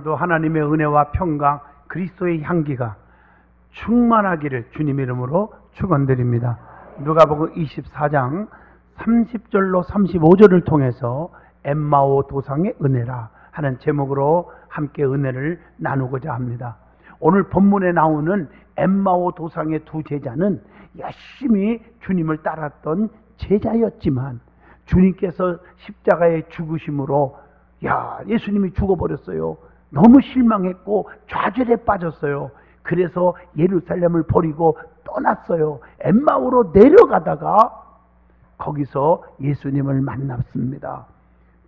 오늘도 하나님의 은혜와 평강, 그리스도의 향기가 충만하기를 주님 이름으로 축원드립니다. 누가복음 24장 30절로 35절을 통해서 엠마오 도상의 은혜라 하는 제목으로 함께 은혜를 나누고자 합니다. 오늘 본문에 나오는 엠마오 도상의 두 제자는 열심히 주님을 따랐던 제자였지만 주님께서 십자가의 죽으심으로 예수님이 죽어버렸어요. 너무 실망했고 좌절에 빠졌어요. 그래서 예루살렘을 버리고 떠났어요. 엠마오로 내려가다가 거기서 예수님을 만났습니다.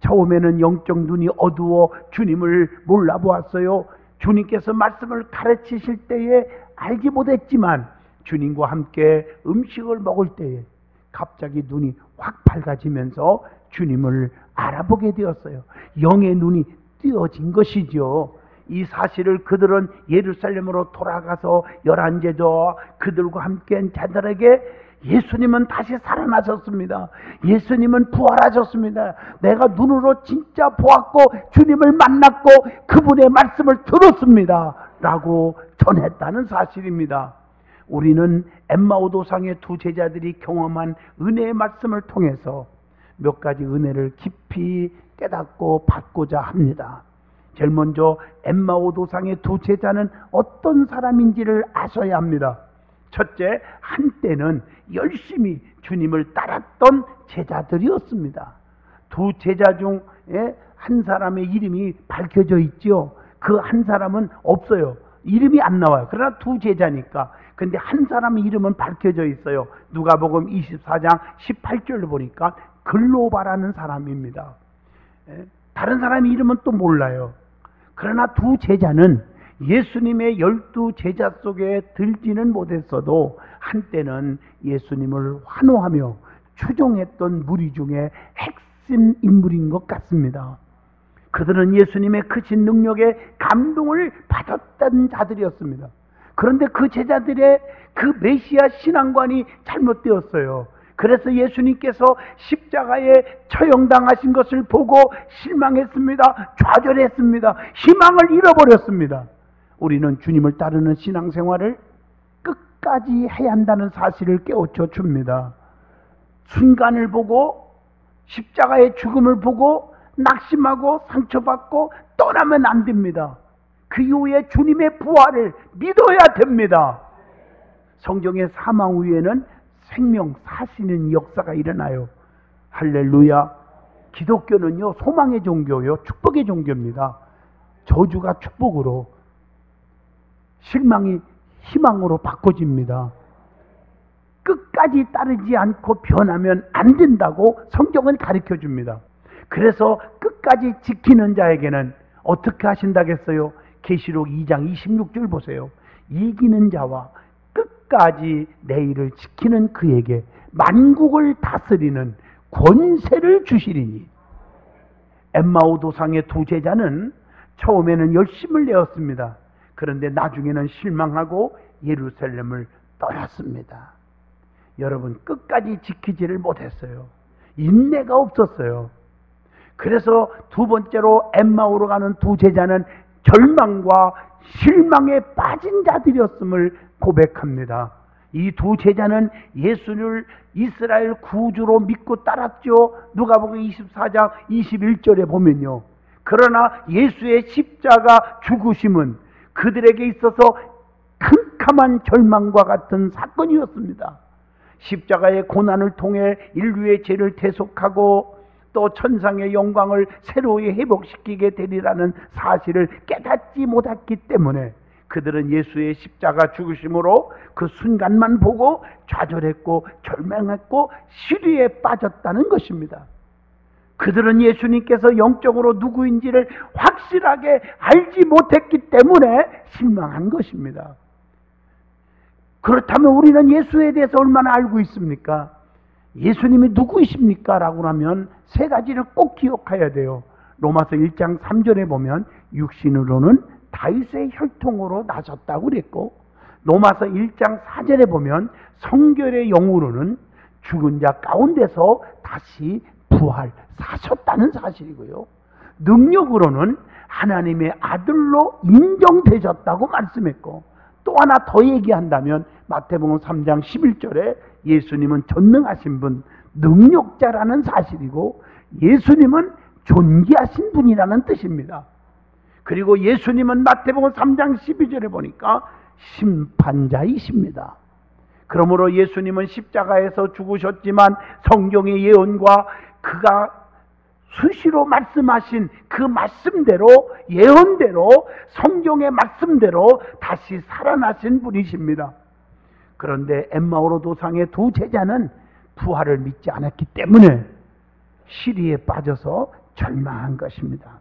처음에는 영적 눈이 어두워 주님을 몰라보았어요. 주님께서 말씀을 가르치실 때에 알지 못했지만 주님과 함께 음식을 먹을 때에 갑자기 눈이 확 밝아지면서 주님을 알아보게 되었어요. 영의 눈이 띄어진 것이죠. 이 사실을 그들은 예루살렘으로 돌아가서 11제자와 그들과 함께한 자들에게 예수님은 다시 살아나셨습니다. 예수님은 부활하셨습니다. 내가 눈으로 진짜 보았고 주님을 만났고 그분의 말씀을 들었습니다 라고 전했다는 사실입니다. 우리는 엠마오 도상의 두 제자들이 경험한 은혜의 말씀을 통해서 몇 가지 은혜를 깊이 깨닫고 받고자 합니다. 제일 먼저 엠마오 도상의 두 제자는 어떤 사람인지를 아셔야 합니다. 첫째, 한때는 열심히 주님을 따랐던 제자들이었습니다. 두 제자 중에 한 사람의 이름이 밝혀져 있죠. 그 한 사람은 없어요. 이름이 안 나와요. 그러나 두 제자니까. 근데 한 사람의 이름은 밝혀져 있어요. 누가복음 24장 18절을 보니까 글로바라는 사람입니다. 다른 사람의 이름은 또 몰라요. 그러나 두 제자는 예수님의 12제자 속에 들지는 못했어도 한때는 예수님을 환호하며 추종했던 무리 중에 핵심 인물인 것 같습니다. 그들은 예수님의 크신 능력에 감동을 받았던 자들이었습니다. 그런데 그 제자들의 그 메시아 신앙관이 잘못되었어요. 그래서 예수님께서 십자가에 처형당하신 것을 보고 실망했습니다. 좌절했습니다. 희망을 잃어버렸습니다. 우리는 주님을 따르는 신앙생활을 끝까지 해야 한다는 사실을 깨우쳐 줍니다. 순간을 보고 십자가의 죽음을 보고 낙심하고 상처받고 떠나면 안 됩니다. 그 이후에 주님의 부활을 믿어야 됩니다. 성경의 사망 후에는 생명 사시는 역사가 일어나요. 할렐루야. 기독교는요, 소망의 종교요, 축복의 종교입니다. 저주가 축복으로, 실망이 희망으로 바꿔집니다. 끝까지 따르지 않고 변하면 안 된다고 성경은 가르쳐 줍니다. 그래서 끝까지 지키는 자에게는 어떻게 하신다겠어요? 계시록 2장 26절 보세요. 이기는 자와 끝까지 내 일을 지키는 그에게 만국을 다스리는 권세를 주시리니. 엠마오 도상의 두 제자는 처음에는 열심을 내었습니다. 그런데 나중에는 실망하고 예루살렘을 떠났습니다. 여러분, 끝까지 지키지를 못했어요. 인내가 없었어요. 그래서 두 번째로 엠마오로 가는 두 제자는 절망과 실망에 빠진 자들이었음을 고백합니다. 이 두 제자는 예수를 이스라엘 구주로 믿고 따랐죠. 누가복음 24장 21절에 보면요. 그러나 예수의 십자가 죽으심은 그들에게 있어서 캄캄한 절망과 같은 사건이었습니다. 십자가의 고난을 통해 인류의 죄를 대속하고 또 천상의 영광을 새로이 회복시키게 되리라는 사실을 깨닫지 못했기 때문에 그들은 예수의 십자가 죽으심으로 그 순간만 보고 좌절했고 절망했고 시리에 빠졌다는 것입니다. 그들은 예수님께서 영적으로 누구인지를 확실하게 알지 못했기 때문에 실망한 것입니다. 그렇다면 우리는 예수에 대해서 얼마나 알고 있습니까? 예수님이 누구이십니까? 라고 하면 세 가지를 꼭 기억해야 돼요. 로마서 1장 3절에 보면 육신으로는 다윗의 혈통으로 나셨다고 그랬고, 로마서 1장 4절에 보면 성결의 영으로는 죽은 자 가운데서 다시 부활 사셨다는 사실이고요. 능력으로는 하나님의 아들로 인정되셨다고 말씀했고, 또 하나 더 얘기한다면 마태복음 3장 11절에 예수님은 전능하신 분, 능력자라는 사실이고 예수님은 존귀하신 분이라는 뜻입니다. 그리고 예수님은 마태복음 3장 12절에 보니까 심판자이십니다. 그러므로 예수님은 십자가에서 죽으셨지만 성경의 예언과 그가 수시로 말씀하신 그 말씀대로, 예언대로, 성경의 말씀대로 다시 살아나신 분이십니다. 그런데 엠마오 도상의 두 제자는 부활을 믿지 않았기 때문에 시리에 빠져서 절망한 것입니다.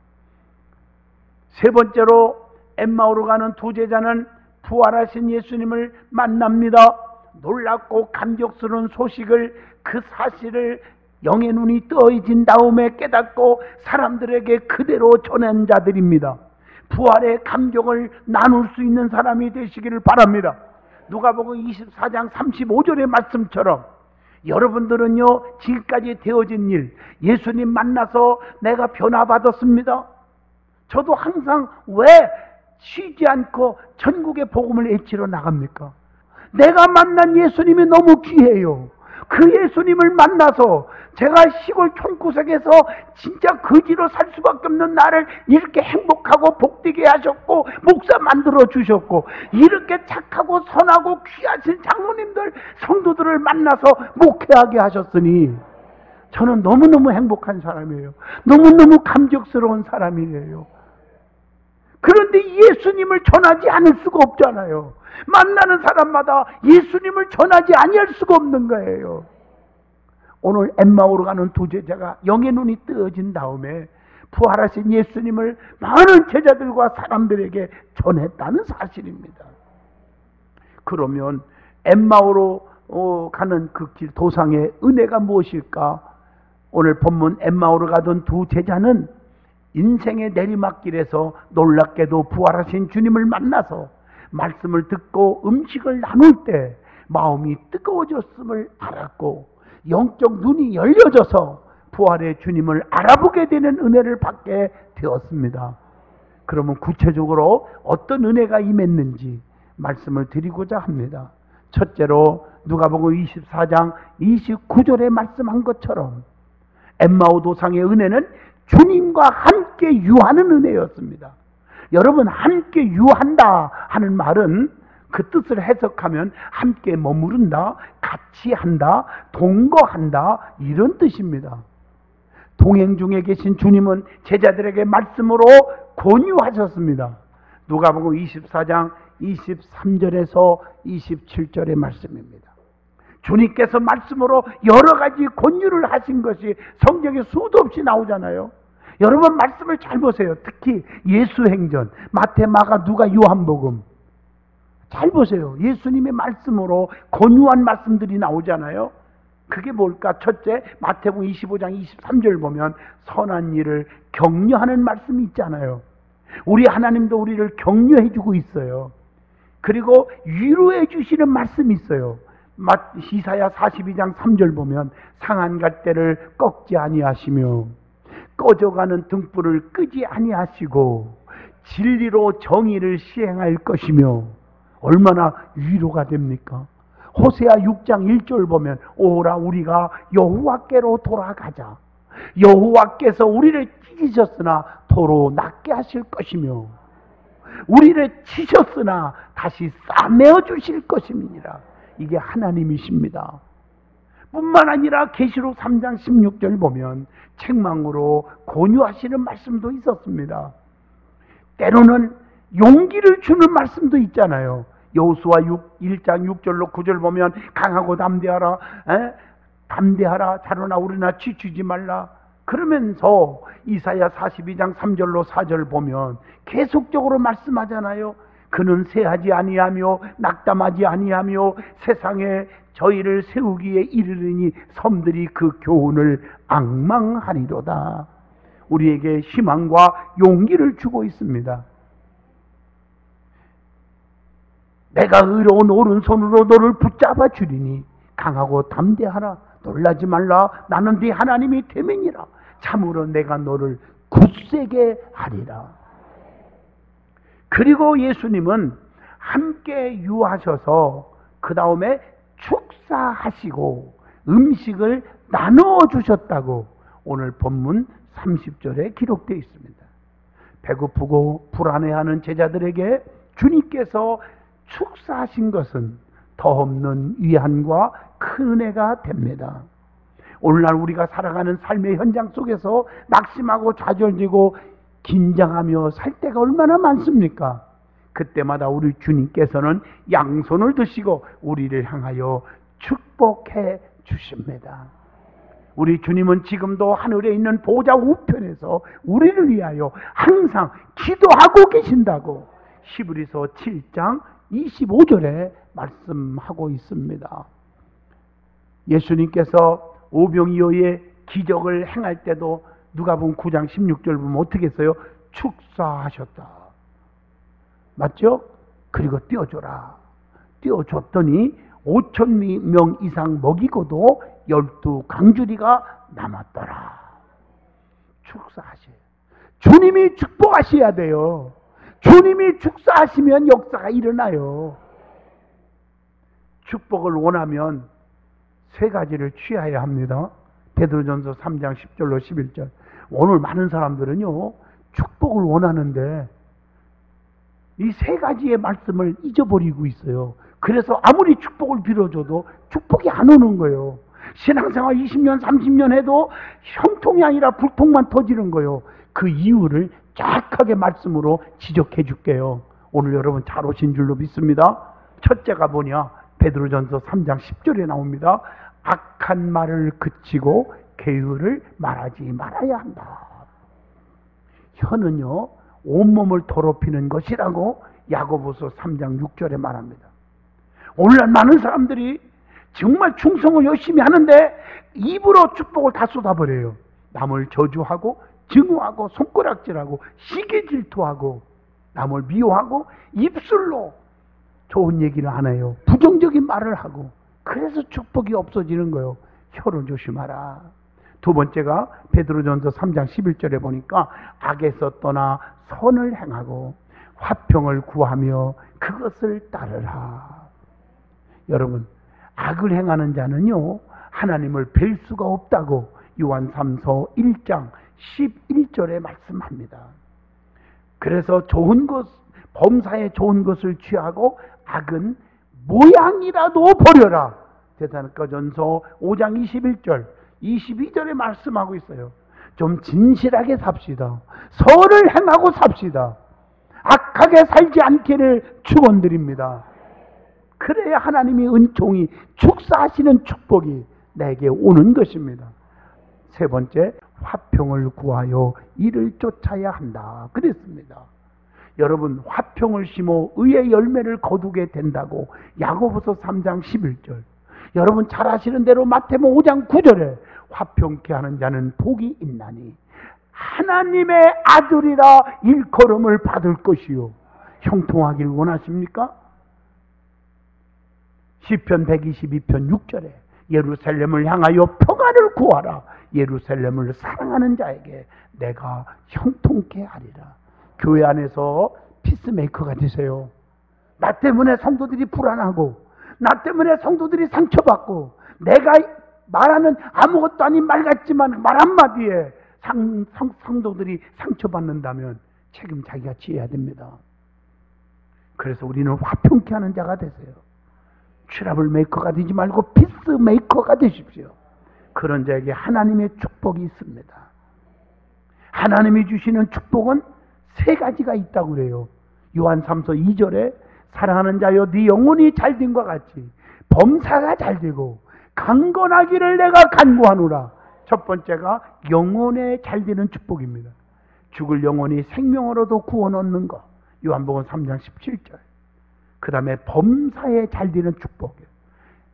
세 번째로 엠마오로 가는 두 제자는 부활하신 예수님을 만납니다. 놀랍고 감격스러운 소식을, 그 사실을 영의 눈이 뜨어진 다음에 깨닫고 사람들에게 그대로 전한 자들입니다. 부활의 감격을 나눌 수 있는 사람이 되시기를 바랍니다. 누가복음 24장 35절의 말씀처럼 여러분들은요, 지금까지 되어진 일, 예수님 만나서 내가 변화받았습니다. 저도 항상 왜 쉬지 않고 전국의 복음을 외치러 나갑니까? 내가 만난 예수님이 너무 귀해요. 그 예수님을 만나서 제가 시골 촌구석에서 진짜 거지로 살 수밖에 없는 나를 이렇게 행복하고 복되게 하셨고, 목사 만들어 주셨고, 이렇게 착하고 선하고 귀하신 장로님들, 성도들을 만나서 목회하게 하셨으니 저는 너무너무 행복한 사람이에요. 너무너무 감격스러운 사람이에요. 그런데 예수님을 전하지 않을 수가 없잖아요. 만나는 사람마다 예수님을 전하지 아니할 수가 없는 거예요. 오늘 엠마오로 가는 두 제자가 영의 눈이 뜨어진 다음에 부활하신 예수님을 많은 제자들과 사람들에게 전했다는 사실입니다. 그러면 엠마오로 가는 그 길 도상의 은혜가 무엇일까? 오늘 본문 엠마오로 가던 두 제자는 인생의 내리막길에서 놀랍게도 부활하신 주님을 만나서 말씀을 듣고 음식을 나눌 때 마음이 뜨거워졌음을 알았고, 영적 눈이 열려져서 부활의 주님을 알아보게 되는 은혜를 받게 되었습니다. 그러면 구체적으로 어떤 은혜가 임했는지 말씀을 드리고자 합니다. 첫째로 누가복음 24장 29절에 말씀한 것처럼 엠마오 도상의 은혜는 주님과 함께 유하는 은혜였습니다. 여러분, 함께 유한다 하는 말은 그 뜻을 해석하면 함께 머무른다, 같이 한다, 동거한다, 이런 뜻입니다. 동행 중에 계신 주님은 제자들에게 말씀으로 권유하셨습니다. 누가복음 24장 23절에서 27절의 말씀입니다. 주님께서 말씀으로 여러 가지 권유를 하신 것이 성경에 수도 없이 나오잖아요. 여러분, 말씀을 잘 보세요. 특히 예수행전, 마태, 마가, 누가, 요한복음 잘 보세요. 예수님의 말씀으로 권유한 말씀들이 나오잖아요. 그게 뭘까? 첫째, 마태복음 25장 23절 보면 선한 일을 격려하는 말씀이 있잖아요. 우리 하나님도 우리를 격려해 주고 있어요. 그리고 위로해 주시는 말씀이 있어요. 이사야 42장 3절 보면 상한 갓대를 꺾지 아니하시며 꺼져가는 등불을 끄지 아니하시고 진리로 정의를 시행할 것이며, 얼마나 위로가 됩니까? 호세아 6장 1절 보면 오라 우리가 여호와께로 돌아가자. 여호와께서 우리를 찢으셨으나 도로 낫게 하실 것이며 우리를 치셨으나 다시 싸매어 주실 것입니다. 이게 하나님이십니다. 뿐만 아니라 계시록 3장 16절 보면 책망으로 권유하시는 말씀도 있었습니다. 때로는 용기를 주는 말씀도 있잖아요. 여호수아 1장 6절로 9절 보면 강하고 담대하라, 담대하라, 자로나 우리나 지치지 말라. 그러면서 이사야 42장 3절로 4절 보면 계속적으로 말씀하잖아요. 그는 세하지 아니하며 낙담하지 아니하며 세상에 저희를 세우기에 이르르니 섬들이 그 교훈을 앙망하리로다. 우리에게 희망과 용기를 주고 있습니다. 내가 의로운 오른손으로 너를 붙잡아 주리니 강하고 담대하라. 놀라지 말라. 나는 네 하나님이 되매니라. 참으로 내가 너를 굳세게 하리라. 그리고 예수님은 함께 유하셔서 그 다음에 축사하시고 음식을 나누어 주셨다고 오늘 본문 30절에 기록되어 있습니다. 배고프고 불안해하는 제자들에게 주님께서 축사하신 것은 더없는 위안과 큰 은혜가 됩니다. 오늘날 우리가 살아가는 삶의 현장 속에서 낙심하고 좌절되고 긴장하며 살 때가 얼마나 많습니까? 그때마다 우리 주님께서는 양손을 드시고 우리를 향하여 축복해 주십니다. 우리 주님은 지금도 하늘에 있는 보좌 우편에서 우리를 위하여 항상 기도하고 계신다고 히브리서 7장 25절에 말씀하고 있습니다. 예수님께서 오병이어의 기적을 행할 때도 누가복음 9장 16절 보면 어떻게 했어요? 축사하셨다. 맞죠? 그리고 띄워줘라. 띄워줬더니 5,000명 이상 먹이고도 12강주리가 남았더라. 축사하셔요. 주님이 축복하셔야 돼요. 주님이 축사하시면 역사가 일어나요. 축복을 원하면 세 가지를 취해야 합니다. 베드로전서 3장 10절로 11절. 오늘 많은 사람들은요, 축복을 원하는데 이 세 가지의 말씀을 잊어버리고 있어요. 그래서 아무리 축복을 빌어줘도 축복이 안 오는 거예요. 신앙생활 20년, 30년 해도 형통이 아니라 불통만 터지는 거예요. 그 이유를 정확하게 말씀으로 지적해 줄게요. 오늘 여러분 잘 오신 줄로 믿습니다. 첫째가 뭐냐? 베드로전서 3장 10절에 나옵니다. 악한 말을 그치고 게으를 말하지 말아야 한다. 혀는요, 온몸을 더럽히는 것이라고 야고보서 3장 6절에 말합니다. 오늘날 많은 사람들이 정말 충성을 열심히 하는데 입으로 축복을 다 쏟아버려요. 남을 저주하고 증오하고 손가락질하고 시기 질투하고 남을 미워하고 입술로 좋은 얘기를 안 해요. 부정적인 말을 하고 그래서 축복이 없어지는 거예요. 혀를 조심하라. 두 번째가 베드로전서 3장 11절에 보니까 악에서 떠나 선을 행하고 화평을 구하며 그것을 따르라. 여러분, 악을 행하는 자는요, 하나님을 뵐 수가 없다고 요한 3서 1장 11절에 말씀합니다. 그래서 좋은 것, 범사에 좋은 것을 취하고 악은 모양이라도 버려라. 데살로니가전서 5장 21절, 22절에 말씀하고 있어요. 좀 진실하게 삽시다. 선을 행하고 삽시다. 악하게 살지 않기를 축원드립니다. 그래야 하나님이 은총이 축사하시는 축복이 내게 오는 것입니다. 세 번째, 화평을 구하여 이를 쫓아야 한다. 그랬습니다. 여러분, 화평을 심어 의의 열매를 거두게 된다고 야고보서 3장 11절. 여러분 잘 아시는 대로 마태복음 5장 9절에 화평케 하는 자는 복이 있나니 하나님의 아들이라 일컬음을 받을 것이요. 형통하길 원하십니까? 시편 122편 6절에 예루살렘을 향하여 평안을 구하라. 예루살렘을 사랑하는 자에게 내가 형통케 하리라. 교회 안에서 피스메이커가 되세요. 나 때문에 성도들이 불안하고 나 때문에 성도들이 상처받고 내가 말하는 아무것도 아닌 말 같지만 말 한마디에 성도들이 상처받는다면 책임 자기가 지어야 됩니다. 그래서 우리는 화평케 하는 자가 되세요. 트러블 메이커가 되지 말고 피스 메이커가 되십시오. 그런 자에게 하나님의 축복이 있습니다. 하나님이 주시는 축복은 세 가지가 있다고 그래요. 요한 3서 2절에 사랑하는 자여 네 영혼이 잘됨과 같이 범사가 잘되고 강건하기를 내가 간구하노라. 첫 번째가 영혼에 잘되는 축복입니다. 죽을 영혼이 생명으로도 구원 얻는 것. 요한복음 3장 17절. 그 다음에 범사에 잘되는 축복이에요.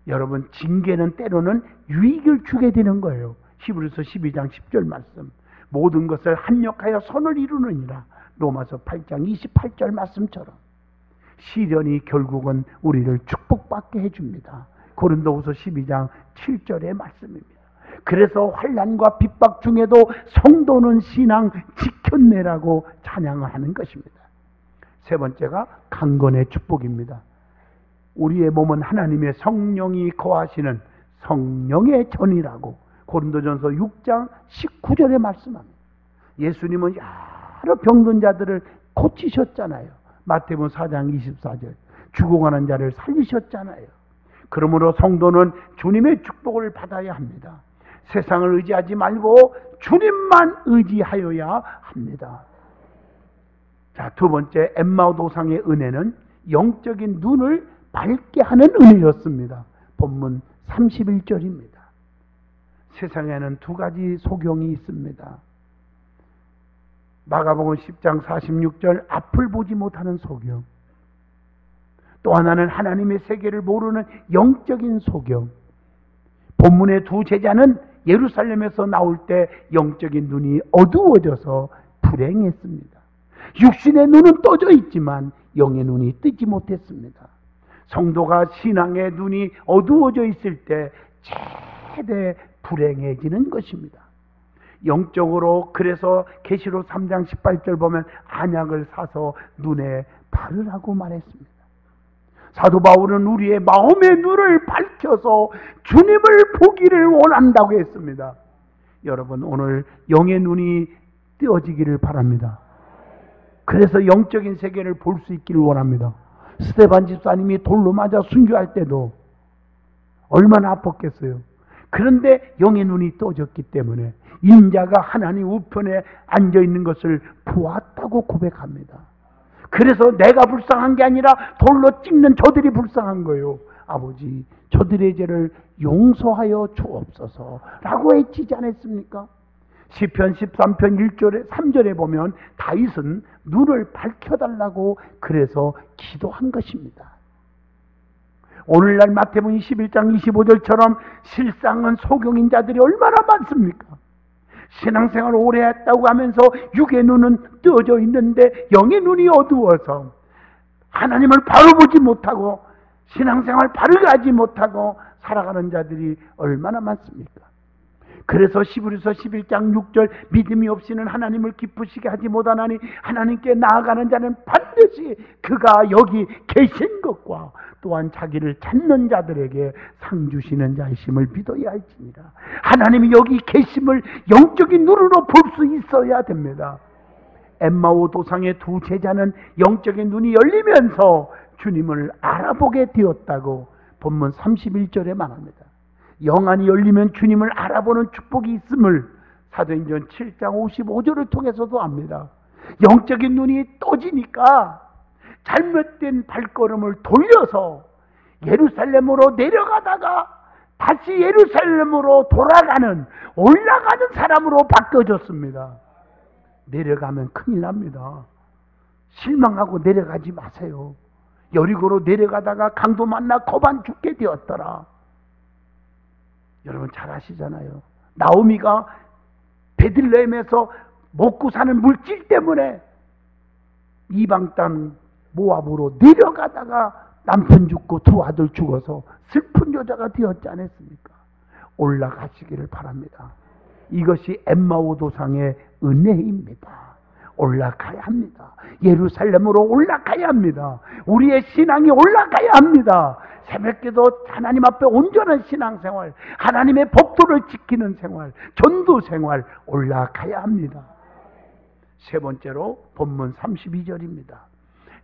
여러분, 징계는 때로는 유익을 주게 되는 거예요. 히브리서 12장 10절 말씀. 모든 것을 합력하여 선을 이루느니라. 로마서 8장 28절 말씀처럼 시련이 결국은 우리를 축복받게 해줍니다. 고린도후서 12장 7절의 말씀입니다. 그래서 환난과 핍박 중에도 성도는 신앙 지켰네라고 찬양을 하는 것입니다. 세 번째가 강건의 축복입니다. 우리의 몸은 하나님의 성령이 거하시는 성령의 전이라고 고린도전서 6장 19절에 말씀합니다. 예수님은 여러 병든 자들을 고치셨잖아요. 마태복음 4장 24절 죽어가는 자를 살리셨잖아요. 그러므로 성도는 주님의 축복을 받아야 합니다. 세상을 의지하지 말고 주님만 의지하여야 합니다. 자, 두 번째 엠마오 도상의 은혜는 영적인 눈을 밝게 하는 은혜였습니다. 본문 31절입니다. 세상에는 두 가지 소경이 있습니다. 마가복음 10장 46절 앞을 보지 못하는 소경, 또 하나는 하나님의 세계를 모르는 영적인 소경. 본문의 두 제자는 예루살렘에서 나올 때 영적인 눈이 어두워져서 불행했습니다. 육신의 눈은 떠져 있지만 영의 눈이 뜨지 못했습니다. 성도가 신앙의 눈이 어두워져 있을 때 최대 불행해지는 것입니다. 영적으로 그래서 계시록 3장 18절 보면 안약을 사서 눈에 바르라고 말했습니다. 사도 바울은 우리의 마음의 눈을 밝혀서 주님을 보기를 원한다고 했습니다. 여러분, 오늘 영의 눈이 뜨어지기를 바랍니다. 그래서 영적인 세계를 볼 수 있기를 원합니다. 스데반 집사님이 돌로 맞아 순교할 때도 얼마나 아팠겠어요. 그런데 영의 눈이 떠졌기 때문에 인자가 하나님 우편에 앉아있는 것을 보았다고 고백합니다. 그래서 내가 불쌍한 게 아니라 돌로 찍는 저들이 불쌍한 거예요. 아버지, 저들의 죄를 용서하여 주옵소서 라고 외치지 않았습니까? 시편 13편 1절에 3절에 보면 다윗은 눈을 밝혀달라고 그래서 기도한 것입니다. 오늘날 마태복음 21장 25절처럼 실상은 소경인 자들이 얼마나 많습니까? 신앙생활을 오래 했다고 하면서 육의 눈은 뜨어져 있는데 영의 눈이 어두워서 하나님을 바로 보지 못하고 신앙생활 바르게 하지 못하고 살아가는 자들이 얼마나 많습니까? 그래서 히브리서 11장 6절 믿음이 없이는 하나님을 기쁘시게 하지 못하나니 하나님께 나아가는 자는 반드시 그가 여기 계신 것과 또한 자기를 찾는 자들에게 상 주시는 자이심을 믿어야 할지니라. 하나님이 여기 계심을 영적인 눈으로 볼 수 있어야 됩니다. 엠마오 도상의 두 제자는 영적인 눈이 열리면서 주님을 알아보게 되었다고 본문 31절에 말합니다. 영안이 열리면 주님을 알아보는 축복이 있음을 사도행전 7장 55절을 통해서도 압니다. 영적인 눈이 떠지니까 잘못된 발걸음을 돌려서 예루살렘으로 내려가다가 다시 예루살렘으로 돌아가는 올라가는 사람으로 바뀌어졌습니다. 내려가면 큰일 납니다. 실망하고 내려가지 마세요. 여리고로 내려가다가 강도 만나 거반 죽게 되었더라. 여러분 잘 아시잖아요. 나오미가 베들레헴에서 먹고 사는 물질 때문에 이방 땅 모압으로 내려가다가 남편 죽고 두 아들 죽어서 슬픈 여자가 되었지 않았습니까? 올라가시기를 바랍니다. 이것이 엠마오 도상의 은혜입니다. 올라가야 합니다. 예루살렘으로 올라가야 합니다. 우리의 신앙이 올라가야 합니다. 새벽기도 하나님 앞에 온전한 신앙생활, 하나님의 법도를 지키는 생활, 전도 생활 올라가야 합니다. 세 번째로 본문 32절입니다.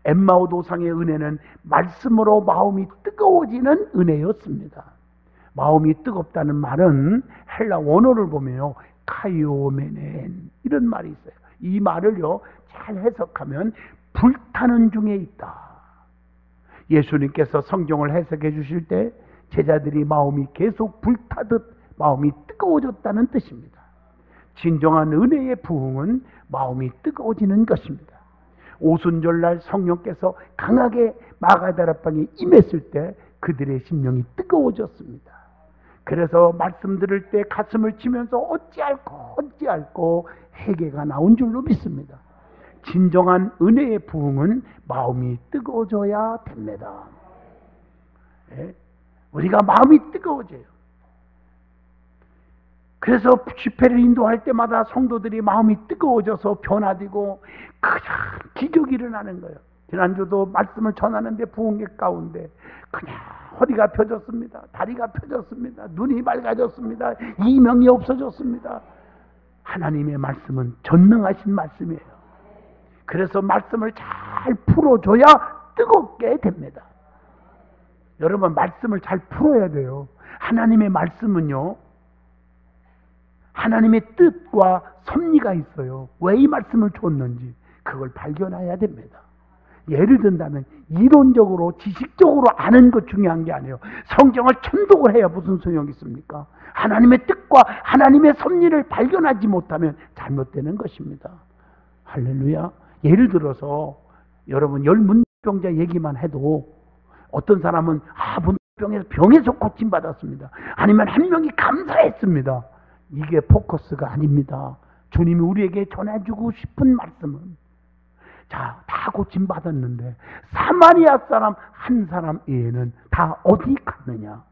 엠마오 도상의 은혜는 말씀으로 마음이 뜨거워지는 은혜였습니다. 마음이 뜨겁다는 말은 헬라 원어를 보면요, 카이오메넨 이런 말이 있어요. 이 말을요 잘 해석하면 불타는 중에 있다. 예수님께서 성경을 해석해 주실 때 제자들이 마음이 계속 불타듯 마음이 뜨거워졌다는 뜻입니다. 진정한 은혜의 부흥은 마음이 뜨거워지는 것입니다. 오순절날 성령께서 강하게 마가다락방에 임했을 때 그들의 심령이 뜨거워졌습니다. 그래서 말씀 들을 때 가슴을 치면서 어찌할꼬 회개가 나온 줄로 믿습니다. 진정한 은혜의 부흥은 마음이 뜨거워져야 됩니다. 네? 우리가 마음이 뜨거워져요. 그래서 집회를 인도할 때마다 성도들이 마음이 뜨거워져서 변화되고 그냥 기적이 일어나는 거예요. 지난주도 말씀을 전하는데 부흥회 가운데 그냥 허리가 펴졌습니다. 다리가 펴졌습니다. 눈이 맑아졌습니다. 이명이 없어졌습니다. 하나님의 말씀은 전능하신 말씀이에요. 그래서 말씀을 잘 풀어줘야 뜨겁게 됩니다. 여러분, 말씀을 잘 풀어야 돼요. 하나님의 말씀은요, 하나님의 뜻과 섭리가 있어요. 왜 이 말씀을 줬는지 그걸 발견해야 됩니다. 예를 든다면 이론적으로 지식적으로 아는 것 중요한 게 아니에요. 성경을 천독을 해야 무슨 소용이 있습니까? 하나님의 뜻과 하나님의 섭리를 발견하지 못하면 잘못되는 것입니다. 할렐루야. 예를 들어서 여러분, 문둥병자 얘기만 해도 어떤 사람은 문둥병에서 병에서 고침받았습니다. 아니면 한 명이 감사했습니다. 이게 포커스가 아닙니다. 주님이 우리에게 전해주고 싶은 말씀은, 자, 다 고침받았는데 사마리아 사람 한 사람 외에는 다 어디 갔느냐?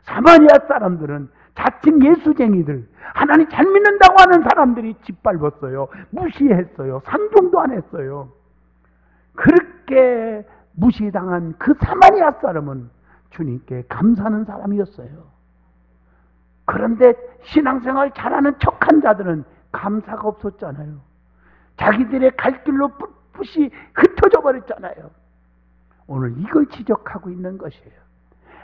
사마리아 사람들은 자칭 예수쟁이들, 하나님 잘 믿는다고 하는 사람들이 짓밟았어요. 무시했어요. 상종도 안 했어요. 그렇게 무시당한 그 사마리아 사람은 주님께 감사하는 사람이었어요. 그런데 신앙생활 잘하는 척한 자들은 감사가 없었잖아요. 자기들의 갈 길로 풋풋이 흩어져 버렸잖아요. 오늘 이걸 지적하고 있는 것이에요.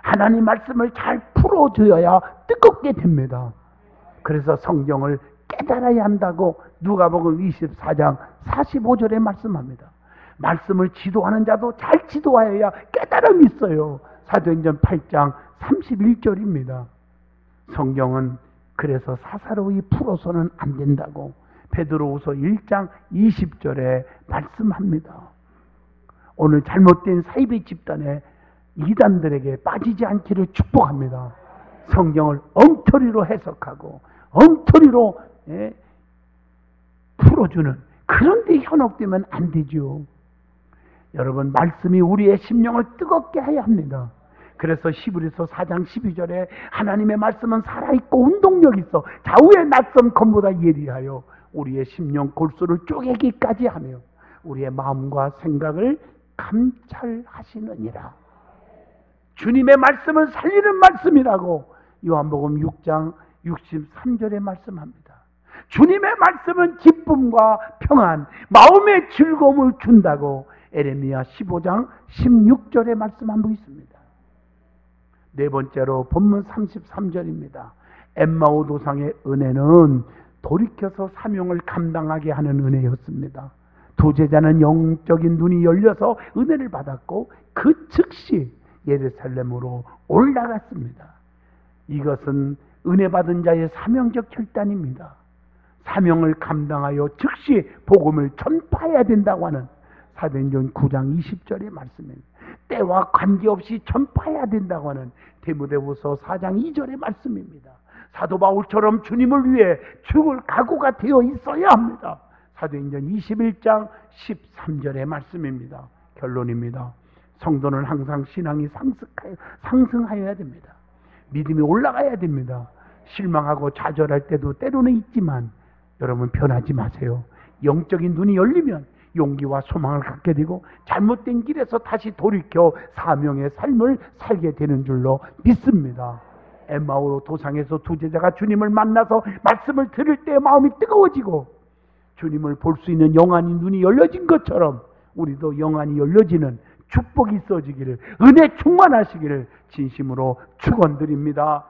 하나님 말씀을 잘 풀어줘야 뜨겁게 됩니다. 그래서 성경을 깨달아야 한다고 누가복음 24장 45절에 말씀합니다. 말씀을 지도하는 자도 잘 지도하여야 깨달음이 있어요. 사도행전 8장 31절입니다. 성경은 그래서 사사로이 풀어서는 안 된다고 베드로후서 1장 20절에 말씀합니다. 오늘 잘못된 사이비 집단의 이단들에게 빠지지 않기를 축복합니다. 성경을 엉터리로 해석하고 엉터리로 풀어주는 그런 데 현혹되면 안 되죠. 여러분, 말씀이 우리의 심령을 뜨겁게 해야 합니다. 그래서 히브리서 4장 12절에 하나님의 말씀은 살아있고 운동력 있어 좌우의 낯선 검보다 예리하여 우리의 심령 골수를 쪼개기까지 하며 우리의 마음과 생각을 감찰하시느니라. 주님의 말씀은 살리는 말씀이라고 요한복음 6장 63절에 말씀합니다. 주님의 말씀은 기쁨과 평안, 마음의 즐거움을 준다고 에레미야 15장 16절에 말씀하고 있습니다. 네 번째로 본문 33절입니다. 엠마오 도상의 은혜는 돌이켜서 사명을 감당하게 하는 은혜였습니다. 두 제자는 영적인 눈이 열려서 은혜를 받았고 그 즉시 예루살렘으로 올라갔습니다. 이것은 은혜 받은 자의 사명적 결단입니다. 사명을 감당하여 즉시 복음을 전파해야 된다고 하는 사도행전 9장 20절의 말씀입니다. 때와 관계없이 전파해야 된다고 하는 디모데후서 4장 2절의 말씀입니다. 사도 바울처럼 주님을 위해 죽을 각오가 되어 있어야 합니다. 사도행전 21장 13절의 말씀입니다. 결론입니다. 성도는 항상 신앙이 상승하여야 됩니다. 믿음이 올라가야 됩니다. 실망하고 좌절할 때도 때로는 있지만 여러분, 변하지 마세요. 영적인 눈이 열리면 용기와 소망을 갖게 되고 잘못된 길에서 다시 돌이켜 사명의 삶을 살게 되는 줄로 믿습니다. 엠마오 도상에서 두 제자가 주님을 만나서 말씀을 들을 때 마음이 뜨거워지고 주님을 볼 수 있는 영안이 눈이 열려진 것처럼 우리도 영안이 열려지는 축복이 있어지기를, 은혜 충만하시기를 진심으로 축원드립니다.